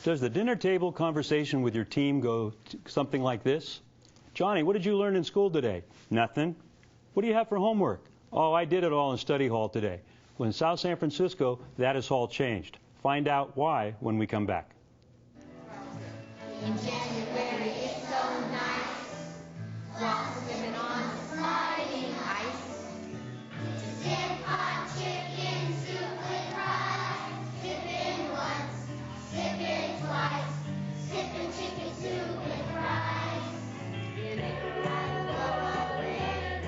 Does the dinner table conversation with your team go something like this? Johnny, what did you learn in school today? Nothing. What do you have for homework? Oh, I did it all in study hall today. Well, in South San Francisco, that has all changed. Find out why when we come back. In January, it's so nice. While swimming on sliding ice. To sip hot chicken soup with rice. Sipping once, sipping twice. Sipping chicken soup with rice. You make a ride go away.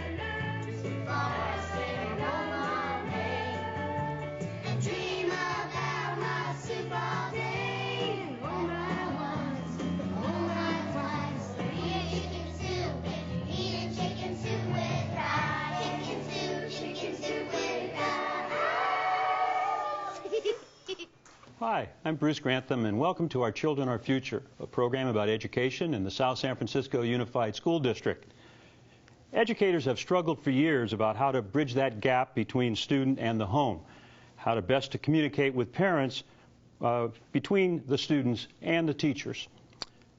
To forest and roam all day. And dream about my soup all day. And oh my once, oh my twice. Eat chicken soup with rice. Chicken soup with rice. Hi, I'm Bruce Grantham, and welcome to Our Children, Our Future, a program about education in the South San Francisco Unified School District. Educators have struggled for years about how to bridge that gap between student and the home, how to best to communicate with parents between the students and the teachers.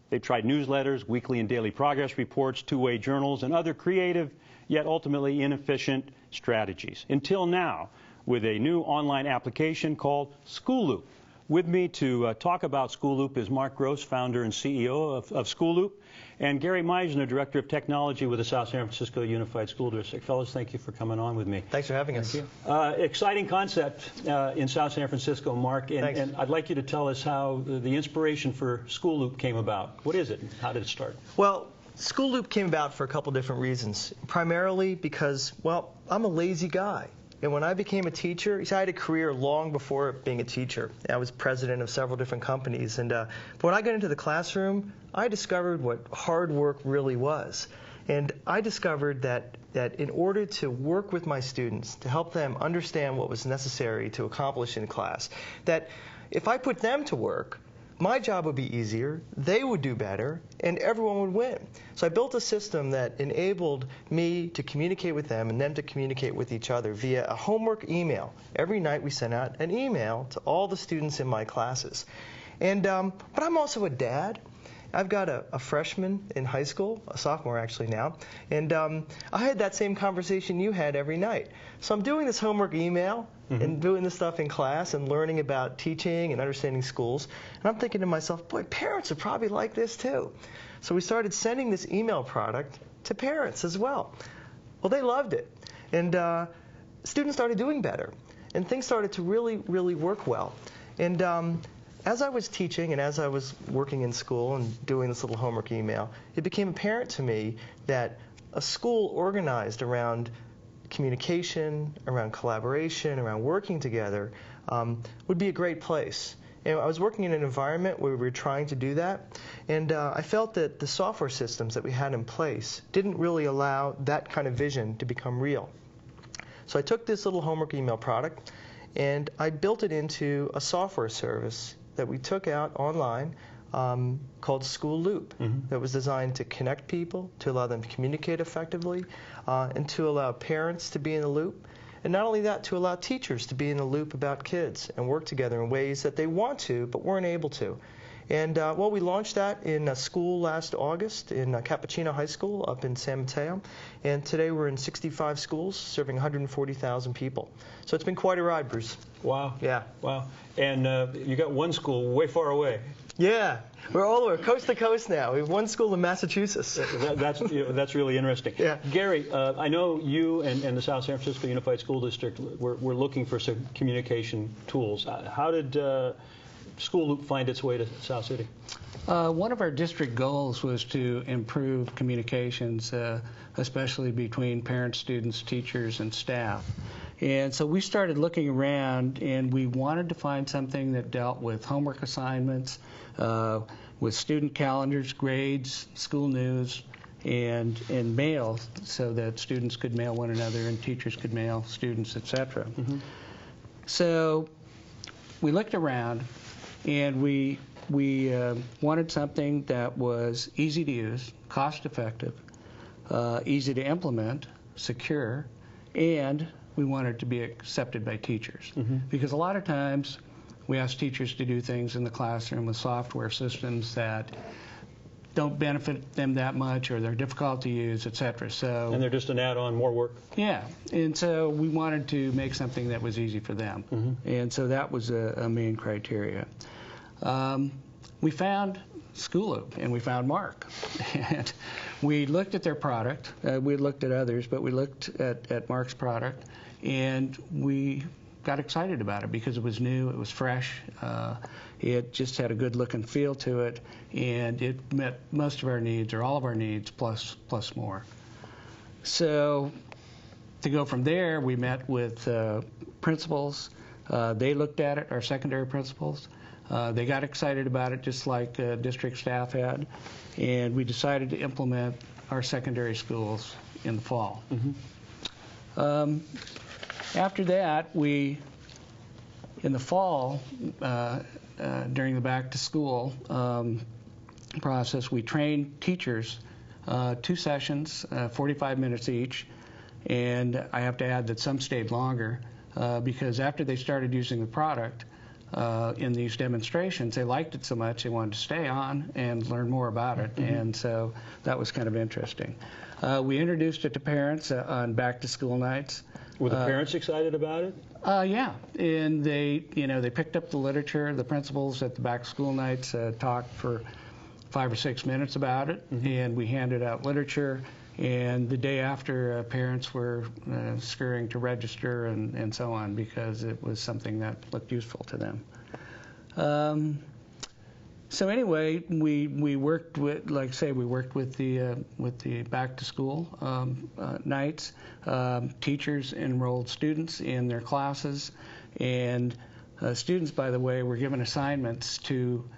They've tried newsletters, weekly and daily progress reports, two-way journals, and other creative yet ultimately inefficient strategies. Until now, with a new online application called Schoolloop. With me to talk about Schoolloop is Mark Gross, founder and CEO of Schoolloop, and Gary Meisner, Director of Technology with the South San Francisco Unified School District. Fellas, thank you for coming on with me. Thanks for having us. Thank you. Exciting concept in South San Francisco, Mark, and I'd like you to tell us how the inspiration for Schoolloop came about. What is it? How did it start? Well, Schoolloop came about for a couple different reasons. Primarily because, well, I'm a lazy guy. And when I became a teacher, I had a career long before being a teacher. I was president of several different companies. But when I got into the classroom, I discovered what hard work really was. And I discovered that in order to work with my students, to help them understand what was necessary to accomplish in class, that if I put them to work, my job would be easier, they would do better, and everyone would win. So I built a system that enabled me to communicate with them and them to communicate with each other via a homework email. Every night we sent out an email to all the students in my classes. But I'm also a dad. I've got a freshman in high school, a sophomore actually now, and I had that same conversation you had every night. So I'm doing this homework email and doing this stuff in class and learning about teaching and understanding schools, and I'm thinking to myself, boy, parents are probably like this too. So we started sending this email product to parents as well. Well, they loved it, and students started doing better, and things started to really, really work well. And as I was teaching and as I was working in school and doing this little homework email, it became apparent to me that a school organized around communication, around collaboration, around working together would be a great place. And I was working in an environment where we were trying to do that, and I felt that the software systems that we had in place didn't really allow that kind of vision to become real. So I took this little homework email product and I built it into a software service that we took out online called Schoolloop that was designed to connect people, to allow them to communicate effectively, and to allow parents to be in the loop. And not only that, to allow teachers to be in the loop about kids and work together in ways that they want to but weren't able to. And well, we launched that in a school last August in Cappuccino High School up in San Mateo. And today we're in 65 schools serving 140,000 people. So it's been quite a ride, Bruce. Wow. Yeah. Wow. And you got one school way far away. Yeah. We're all over, coast to coast now. We have one school in Massachusetts. That's really interesting. Yeah. Gary, I know you and the South San Francisco Unified School District were looking for some communication tools. How did Schoolloop find its way to South City? One of our district goals was to improve communications, especially between parents, students, teachers, and staff. And so we started looking around, and we wanted to find something that dealt with homework assignments, with student calendars, grades, school news, and mail, so that students could mail one another and teachers could mail students, etc. So we looked around, and we wanted something that was easy to use, cost-effective, easy to implement, secure, and we wanted it to be accepted by teachers. Because a lot of times We ask teachers to do things in the classroom with software systems that don't benefit them that much, or they're difficult to use, etc. So, And they're just an add-on, more work. yeah, and so we wanted to make something that was easy for them, and so that was a main criteria. We found Schoolloop, and we found Mark, and we looked at their product. We looked at others, but we looked at Mark's product, and we got excited about it because it was new, it was fresh, it just had a good look and feel to it, and it met most of our needs, or all of our needs, plus more. So to go from there, we met with principals. They looked at it, our secondary principals. They got excited about it just like district staff had, and we decided to implement our secondary schools in the fall. After that, in the fall, during the back to school process, we trained teachers 2 sessions, 45 minutes each, and I have to add that some stayed longer because after they started using the product in these demonstrations, they liked it so much they wanted to stay on and learn more about it, and so that was kind of interesting. We introduced it to parents on back to school nights. Were the parents excited about it? Yeah, and they picked up the literature. The principals at the back to school nights talked for 5 or 6 minutes about it, and we handed out literature. And the day after, parents were scurrying to register and so on because it was something that looked useful to them. So anyway, we worked with, like I say, we worked with the back to school nights. Teachers enrolled students in their classes, and students, by the way, were given assignments to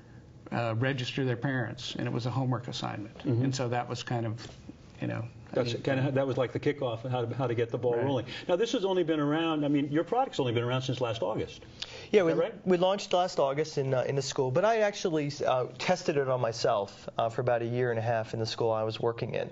register their parents, and it was a homework assignment. And so that was kind of, that was like the kickoff and how to get the ball rolling. Now, this has only been around, I mean, your product's only been around since last August. Yeah, right? we launched last August in the school, but I actually tested it on myself for about 1.5 years in the school I was working in.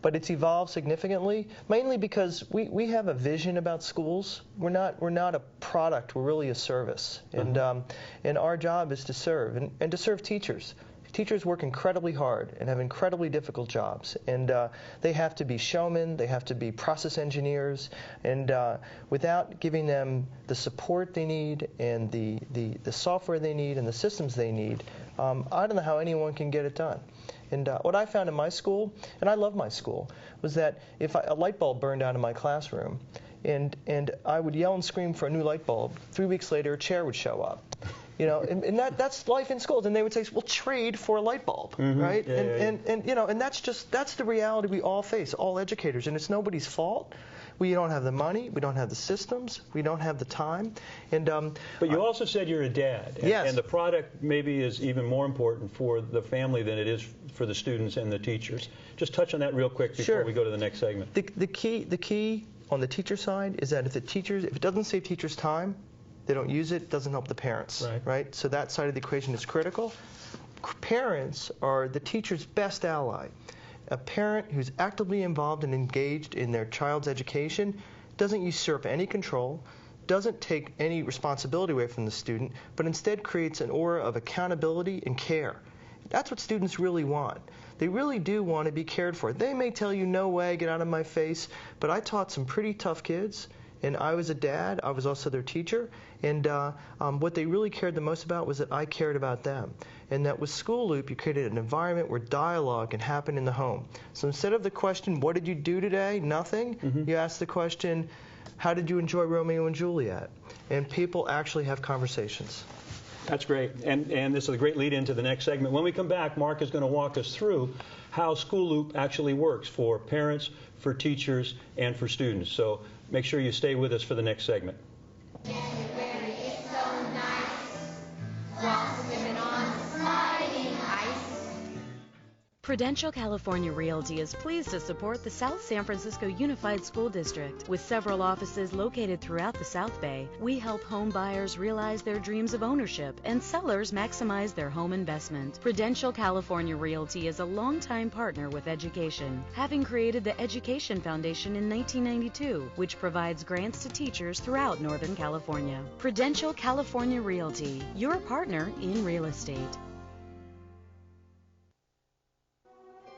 But it's evolved significantly, mainly because we have a vision about schools. We're not a product, we're really a service. And our job is to serve, and to serve teachers. Teachers work incredibly hard and have incredibly difficult jobs, and they have to be showmen, they have to be process engineers, and without giving them the support they need and the software they need and the systems they need, I don't know how anyone can get it done. And what I found in my school, and I love my school, was that if a light bulb burned out in my classroom, and I would yell and scream for a new light bulb, 3 weeks later a chair would show up. And that's life in schools. And they would say, well, trade for a light bulb, right? And that's the reality we all face, all educators, and it's nobody's fault. We don't have the money, we don't have the systems, we don't have the time. And but you also said you're a dad, and the product maybe is even more important for the family than it is for the students and the teachers. Just touch on that real quick before we go to the next segment. The key on the teacher side is that if it doesn't save teachers time, they don't use it, doesn't help the parents, right? So that side of the equation is critical. Parents are the teacher's best ally. A parent who's actively involved and engaged in their child's education doesn't usurp any control, doesn't take any responsibility away from the student, but instead creates an aura of accountability and care. That's what students really want. They really do want to be cared for. They may tell you, no way, get out of my face, but I taught some pretty tough kids, and I was a dad, I was also their teacher, and what they really cared the most about was that I cared about them. And that with Schoolloop, you created an environment where dialogue can happen in the home. So instead of the question, what did you do today? Nothing. You ask the question, how did you enjoy Romeo and Juliet? And people actually have conversations. That's great. And this is a great lead into the next segment. When we come back, Mark is going to walk us through how Schoolloop actually works for parents, for teachers, and for students. So make sure you stay with us for the next segment. January is so nice. Walk women on sliding ice. Prudential California Realty is pleased to support the South San Francisco Unified School District. With several offices located throughout the South Bay, we help home buyers realize their dreams of ownership and sellers maximize their home investment. Prudential California Realty is a longtime partner with education, having created the Education Foundation in 1992, which provides grants to teachers throughout Northern California. Prudential California Realty, your partner in real estate.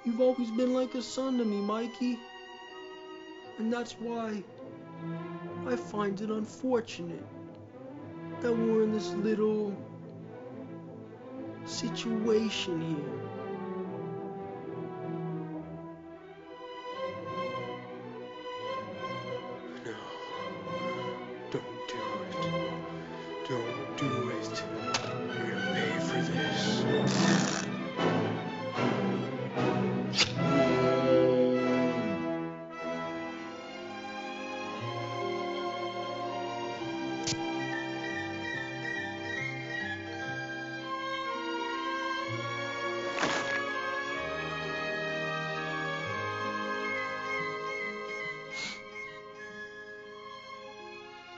You've always been like a son to me, Mikey. And that's why I find it unfortunate that we're in this little situation here. No, don't do it. Don't do it. You're gonna pay for this.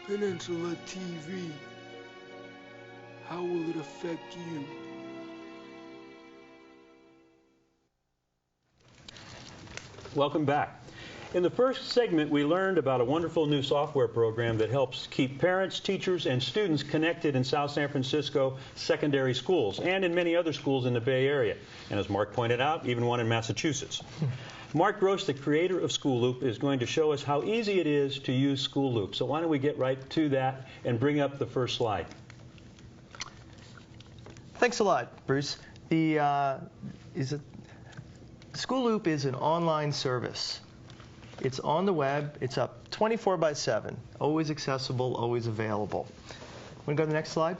Peninsula TV, how will it affect you? Welcome back. In the first segment, we learned about a wonderful new software program that helps keep parents, teachers, and students connected in South San Francisco secondary schools and in many other schools in the Bay Area. And as Mark pointed out, even one in Massachusetts. Mark Gross, the creator of Schoolloop, is going to show us how easy it is to use Schoolloop. So why don't we get right to that and bring up the first slide. Thanks a lot, Bruce. Schoolloop is an online service. It's on the web. It's up 24/7, always accessible, always available. Want to go to the next slide?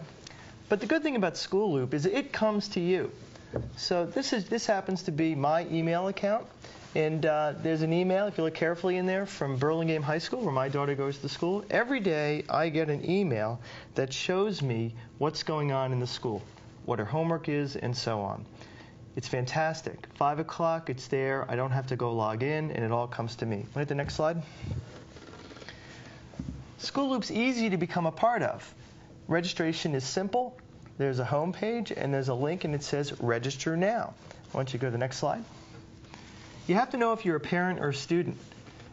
But the good thing about Schoolloop is it comes to you. So this happens to be my email account. And there's an email, if you look carefully in there, from Burlingame High School, where my daughter goes to school. Every day I get an email that shows me what's going on in the school, what her homework is, and so on. It's fantastic. 5 o'clock, it's there. I don't have to go log in, and it all comes to me. Want to hit the next slide? Schoolloop's easy to become a part of. Registration is simple. There's a home page, and there's a link, and it says Register Now. Why don't you go to the next slide? You have to know if you're a parent or a student.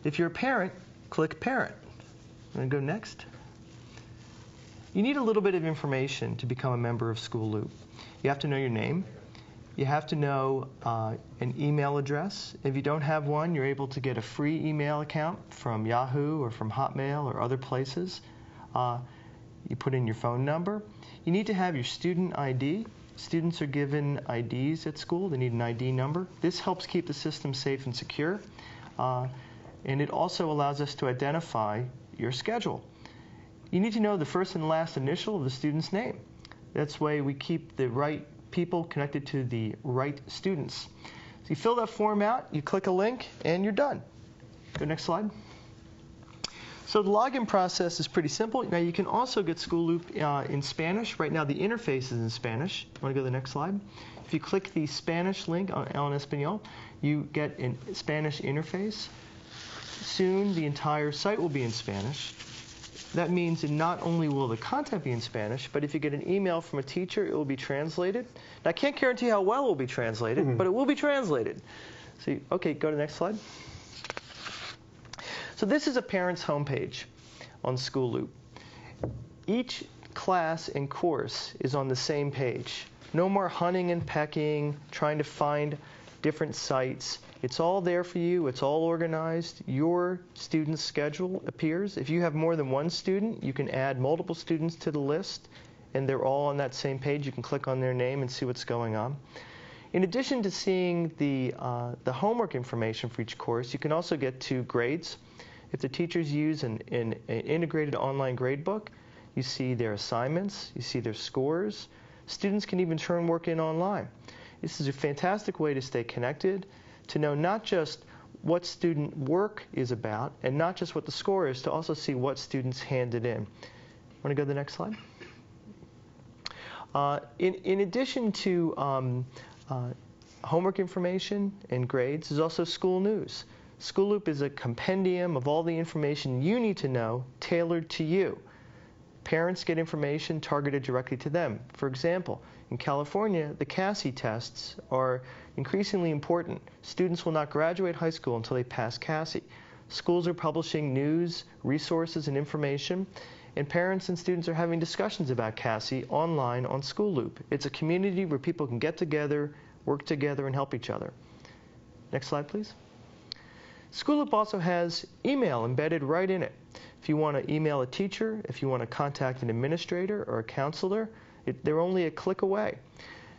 If you're a parent, click Parent. And go next. You need a little bit of information to become a member of Schoolloop. You have to know your name. You have to know an email address. If you don't have one, you're able to get a free email account from Yahoo or from Hotmail or other places. You put in your phone number. You need to have your student ID. Students are given IDs at school. They need an ID number. This helps keep the system safe and secure. And it also allows us to identify your schedule. You need to know the first and last initial of the student's name. That's why we keep the right people connected to the right students. So you fill that form out, you click a link, and you're done. Go next slide. So the login process is pretty simple. Now you can also get Schoolloop in Spanish. Right now the interface is in Spanish. Want to go to the next slide? If you click the Spanish link on En Español, you get a Spanish interface. Soon the entire site will be in Spanish. That means that not only will the content be in Spanish, but if you get an email from a teacher, it will be translated. Now I can't guarantee how well it will be translated, but it will be translated. So, okay, go to the next slide. So this is a parent's homepage on Schoolloop. Each class and course is on the same page. No more hunting and pecking, trying to find different sites. It's all there for you. It's all organized. Your student's schedule appears. If you have more than one student, you can add multiple students to the list, and they're all on that same page. You can click on their name and see what's going on. In addition to seeing the homework information for each course, you can also get to grades. If the teachers use an integrated online gradebook, you see their assignments, you see their scores. Students can even turn work in online. This is a fantastic way to stay connected, to know not just what student work is about and not just what the score is, to also see what students handed in. Want to go to the next slide? In addition to homework information and grades is also school news. Schoolloop is a compendium of all the information you need to know, tailored to you. Parents get information targeted directly to them. For example, in California, the CASI tests are increasingly important. Students will not graduate high school until they pass CASI. Schools are publishing news, resources, and information, and parents and students are having discussions about CASI online on Schoolloop. It's a community where people can get together, work together, and help each other. Next slide, please. Schoolloop also has email embedded right in it. If you want to email a teacher, if you want to contact an administrator or a counselor, they're only a click away.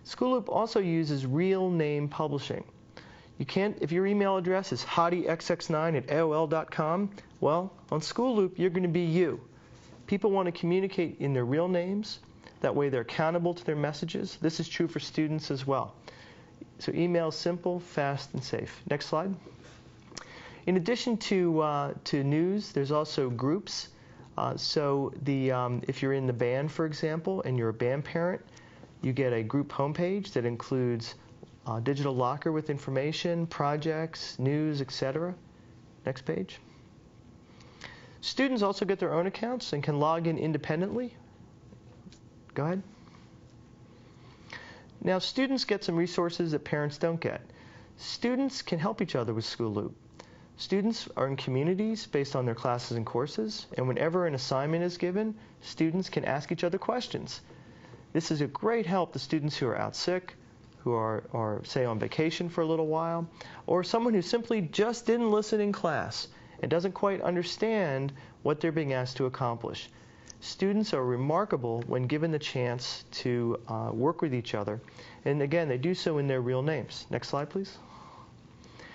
Schoolloop also uses real name publishing. You can't, if your email address is hottixx9@aol.com, well, on Schoolloop, you're going to be you. People want to communicate in their real names. That way they're accountable to their messages. This is true for students as well. So email is simple, fast, and safe. Next slide. In addition to news, there's also groups. If you're in the band, for example, and you're a band parent, you get a group homepage that includes a digital locker with information, projects, news, etc. Next page. Students also get their own accounts and can log in independently. Go ahead. Now, students get some resources that parents don't get. Students can help each other with Schoolloop. Students are in communities based on their classes and courses, and whenever an assignment is given, students can ask each other questions. This is a great help to students who are out sick, who are say, on vacation for a little while, or someone who simply just didn't listen in class and doesn't quite understand what they're being asked to accomplish. Students are remarkable when given the chance to work with each other, and again, they do so in their real names. Next slide, please.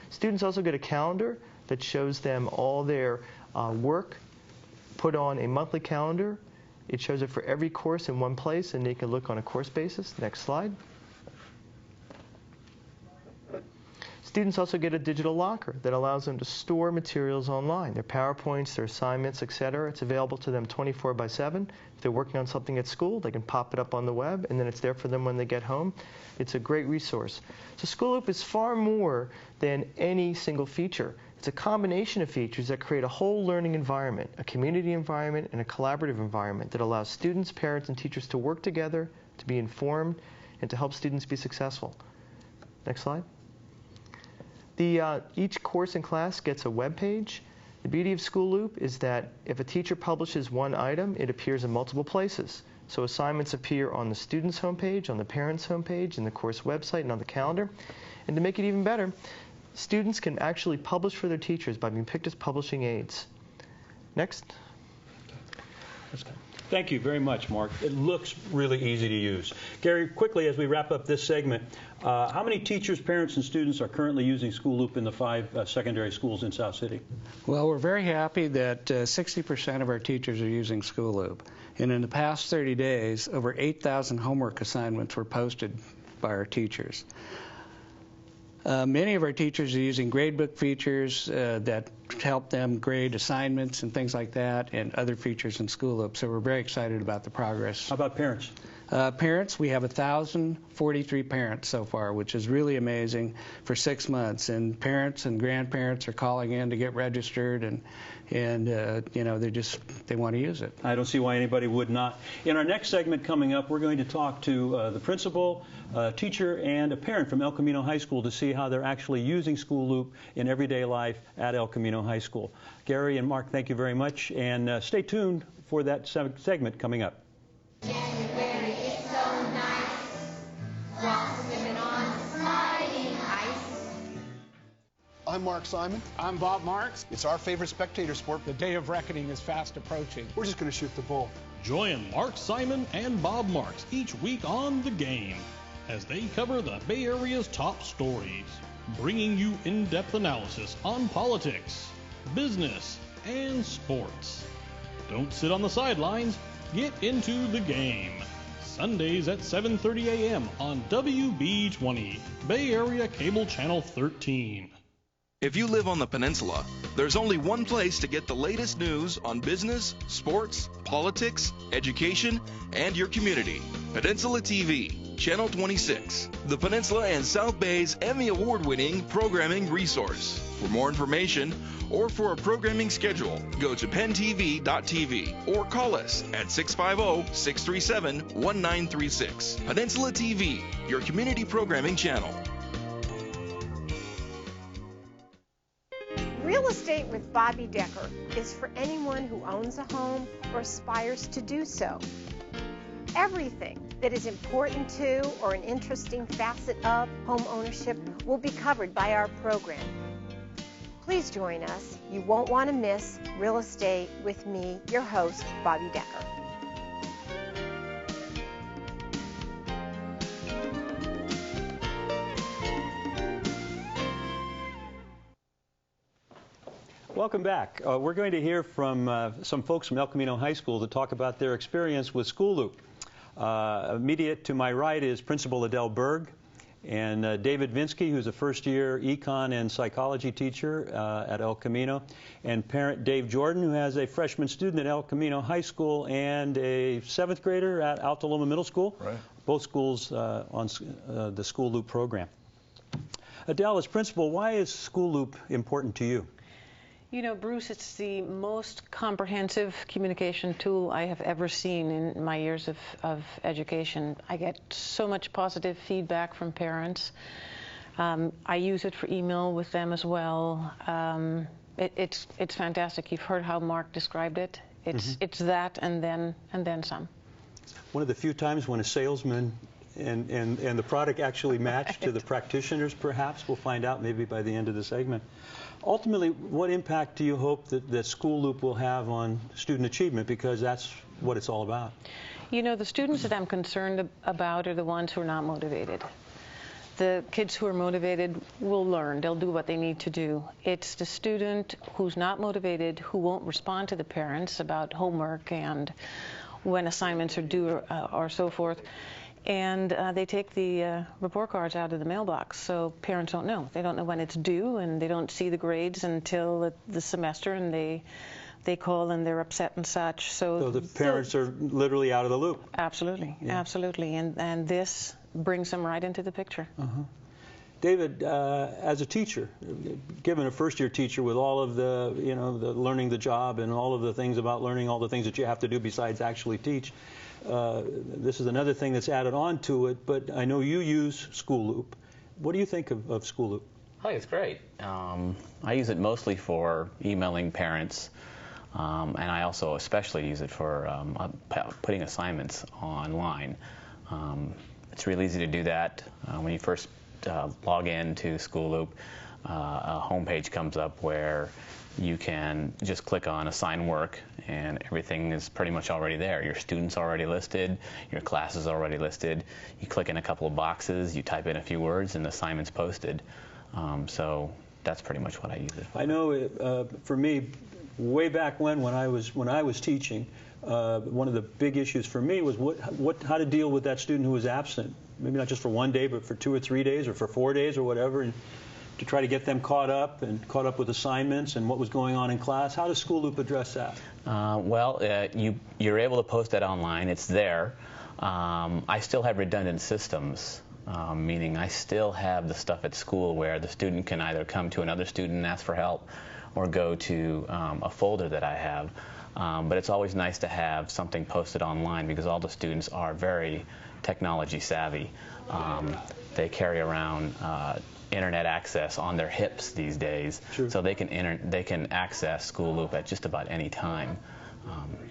Students also get a calendar that shows them all their work put on a monthly calendar. It shows it for every course in one place, and they can look on a course basis. Next slide. Students also get a digital locker that allows them to store materials online, their PowerPoints, their assignments, etc. It's available to them 24/7. If they're working on something at school, they can pop it up on the web, and then it's there for them when they get home. It's a great resource. So Schoolloop is far more than any single feature. It's a combination of features that create a whole learning environment, a community environment, and a collaborative environment that allows students, parents, and teachers to work together, to be informed, and to help students be successful. Next slide. Each course and class gets a web page. The beauty of Schoolloop is that if a teacher publishes one item, it appears in multiple places. So assignments appear on the student's homepage, on the parent's homepage, in the course website, and on the calendar. And to make it even better, students can actually publish for their teachers by being picked as publishing aides. Next. Thank you very much, Mark. It looks really easy to use. Gary, quickly as we wrap up this segment, how many teachers, parents, and students are currently using Schoolloop in the 5 secondary schools in South City? Well, we're very happy that 60% of our teachers are using Schoolloop. And in the past 30 days, over 8,000 homework assignments were posted by our teachers. Many of our teachers are using gradebook features that help them grade assignments and things like that, and other features in Schoolloop. So we're very excited about the progress. How about parents? Parents, we have 1,043 parents so far, which is really amazing for 6 months. And parents and grandparents are calling in to get registered, and you know, they want to use it. I don't see why anybody would not. In our next segment coming up, we're going to talk to the principal, teacher, and a parent from El Camino High School to see how they're actually using Schoolloop in everyday life at El Camino High School. Gary and Mark, thank you very much, and stay tuned for that segment coming up. January is so nice, while swimming on sliding ice. I'm Mark Simon. I'm Bob Marks. It's our favorite spectator sport. The day of reckoning is fast approaching. We're just going to shoot the bull. Join Mark Simon and Bob Marks each week on The Game as they cover the Bay Area's top stories, bringing you in-depth analysis on politics, business, and sports. Don't sit on the sidelines. Get into the game. Sundays at 7:30 a.m. on WB20, Bay Area Cable Channel 13. If you live on the peninsula, there's only one place to get the latest news on business, sports, politics, education, and your community. Peninsula TV. Channel 26, the Peninsula and South Bay's Emmy Award-winning programming resource. For more information or for a programming schedule, go to pentv.tv or call us at 650-637-1936. Peninsula TV, your community programming channel. Real Estate with Bobby Decker is for anyone who owns a home or aspires to do so. Everything that is important to or an interesting facet of home ownership will be covered by our program. Please join us. You won't want to miss Real Estate with me, your host, Bobby Decker. Welcome back. We're going to hear from some folks from El Camino High School to talk about their experience with Schoolloop. Immediate to my right is Principal Adele Berg and David Vinsky, who's a first-year econ and psychology teacher at El Camino, and parent Dave Jordan, who has a freshman student at El Camino High School and a 7th grader at Alta Loma Middle School, right. Both schools on the Schoolloop program. Adele, as principal, why is Schoolloop important to you? You know, Bruce, it's the most comprehensive communication tool I have ever seen in my years of education. I get so much positive feedback from parents. I use it for email with them as well. It's fantastic. You've heard how Mark described it. It's that and then some. One of the few times when a salesman and the product actually match to the practitioners, perhaps. We'll find out maybe by the end of the segment. Ultimately, what impact do you hope that Schoolloop will have on student achievement? Because that's what it's all about. You know, the students that I'm concerned about are the ones who are not motivated. The kids who are motivated will learn. They'll do what they need to do. It's the student who's not motivated, who won't respond to the parents about homework and when assignments are due or so forth. And they take the report cards out of the mailbox, so parents don't know. They don't know when it's due, and they don't see the grades until the semester, and they call and they're upset and such. So the parents are literally out of the loop. Absolutely, yeah. Absolutely, and this brings them right into the picture. David, as a teacher, given a first-year teacher with all of the, the learning the job and all of the things about learning all the things that you have to do besides actually teach, this is another thing that's added on to it, but I know you use Schoolloop. What do you think of Schoolloop? Hi, it's great. I use it mostly for emailing parents, and I also especially use it for putting assignments online. It's really easy to do that. When you first log in to Schoolloop, a homepage comes up where you can just click on assign work, and everything is pretty much already there. Your students already listed, your class is already listed. You click in a couple of boxes, you type in a few words, and the assignment's posted. So that's pretty much what I use it for. I know for me, way back when I was teaching, one of the big issues for me was how to deal with that student who was absent. Maybe not just for 1 day, but for 2 or 3 days, or for 4 days, or whatever, and to try to get them caught up with assignments and what was going on in class. How does Schoolloop address that? You're able to post that online. It's there. I still have redundant systems, meaning I still have the stuff at school where the student can either come to another student and ask for help or go to a folder that I have. But it's always nice to have something posted online because all the students are very technology savvy. They carry around internet access on their hips these days, so they can access Schoolloop at just about any time,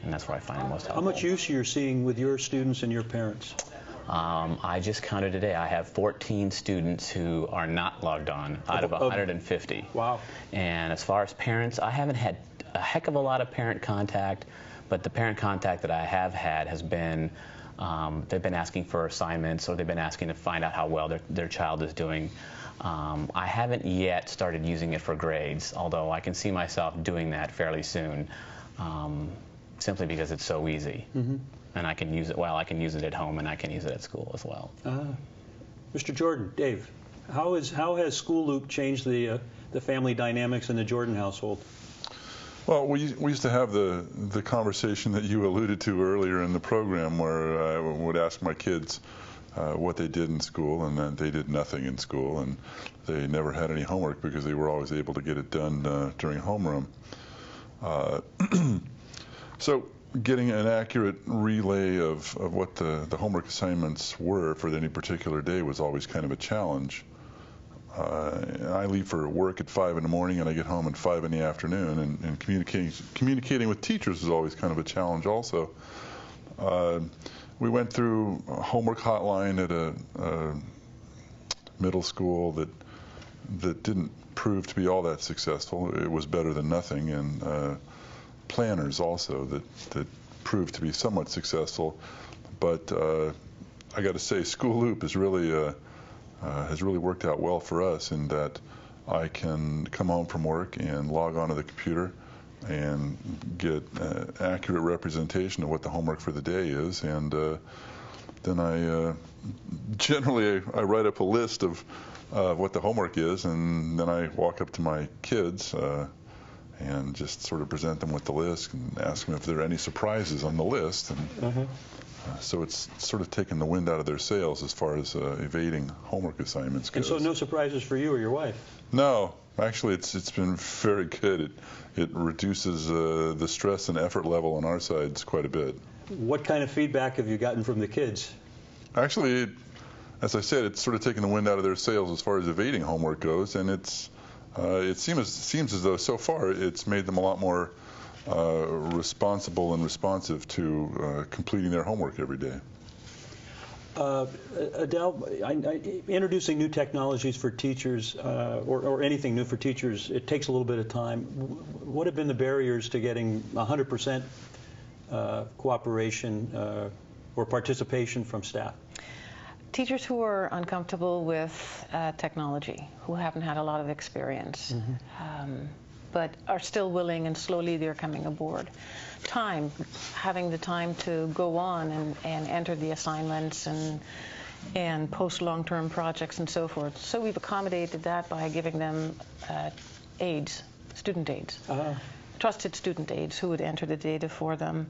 and that's where I find it most helpful. How much use you're seeing with your students and your parents? I just counted today. I have 14 students who are not logged on out of 150. Wow. And as far as parents, I haven't had a heck of a lot of parent contact, but the parent contact that I have had has been they've been asking for assignments, or they've been asking to find out how well their child is doing. I haven't yet started using it for grades, although I can see myself doing that fairly soon, simply because it's so easy. And I can use it, I can use it at home and I can use it at school as well. Mr. Jordan, Dave, how has Schoolloop changed the family dynamics in the Jordan household? Well, we used to have the conversation that you alluded to earlier in the program, where I would ask my kids, what they did in school, and then they did nothing in school, and they never had any homework because they were always able to get it done during homeroom. So getting an accurate relay of what the homework assignments were for any particular day was always kind of a challenge. I leave for work at 5 in the morning and I get home at 5 in the afternoon, and communicating with teachers is always kind of a challenge also. We went through a homework hotline at a middle school that didn't prove to be all that successful. It was better than nothing, and planners also that proved to be somewhat successful. But I got to say, Schoolloop is really has really worked out well for us in that I can come home from work and log onto the computer and get accurate representation of what the homework for the day is, and then I generally write up a list of what the homework is, and then I walk up to my kids and just sort of present them with the list and ask them if there are any surprises on the list. And so it's sort of taken the wind out of their sails as far as evading homework assignments goes. And so no surprises for you or your wife? No, actually it's been very good. It reduces the stress and effort level on our sides quite a bit. What kind of feedback have you gotten from the kids? Actually, as I said, it's sort of taken the wind out of their sails as far as evading homework goes, and it seems as though so far it's made them a lot more responsible and responsive to completing their homework every day. Adele, introducing new technologies for teachers, or anything new for teachers, it takes a little bit of time. What have been the barriers to getting 100% cooperation or participation from staff? Teachers who are uncomfortable with technology, who haven't had a lot of experience, but are still willing, and slowly they're coming aboard. Having the time to go on and enter the assignments and post long-term projects and so forth. So we've accommodated that by giving them aides, student aides, trusted student aides who would enter the data for them.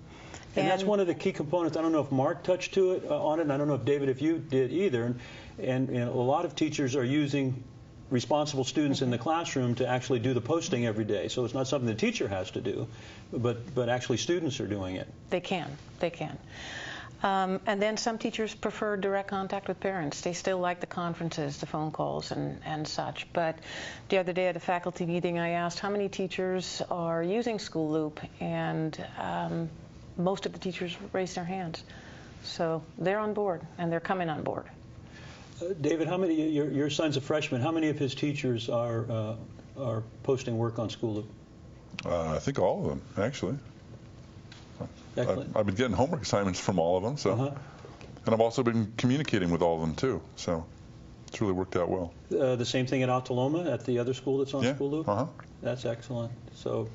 And that's one of the key components. I don't know if Mark touched on it, and I don't know if David, if you did either. And a lot of teachers are using responsible students in the classroom to actually do the posting every day. So it's not something the teacher has to do, but actually students are doing it. They can. And then some teachers prefer direct contact with parents. They still like the conferences, the phone calls, and such. But the other day at a faculty meeting, I asked how many teachers are using Schoolloop, and most of the teachers raised their hands. So they're on board, and they're coming on board. David, how many? Your son's a freshman. How many of his teachers are posting work on Schoolloop? I think all of them, actually. I've been getting homework assignments from all of them, so, and I've also been communicating with all of them too. So it's really worked out well. The same thing at Altaloma, at the other school that's on Schoolloop? That's excellent. So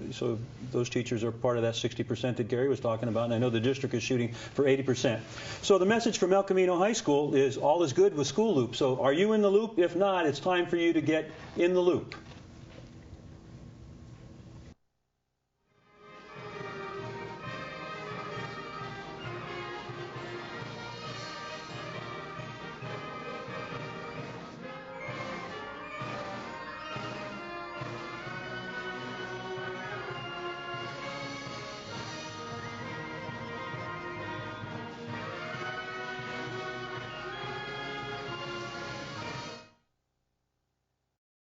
those teachers are part of that 60% that Gary was talking about, and I know the district is shooting for 80%. So the message from El Camino High School is all is good with Schoolloop. So are you in the loop? If not, it's time for you to get in the loop.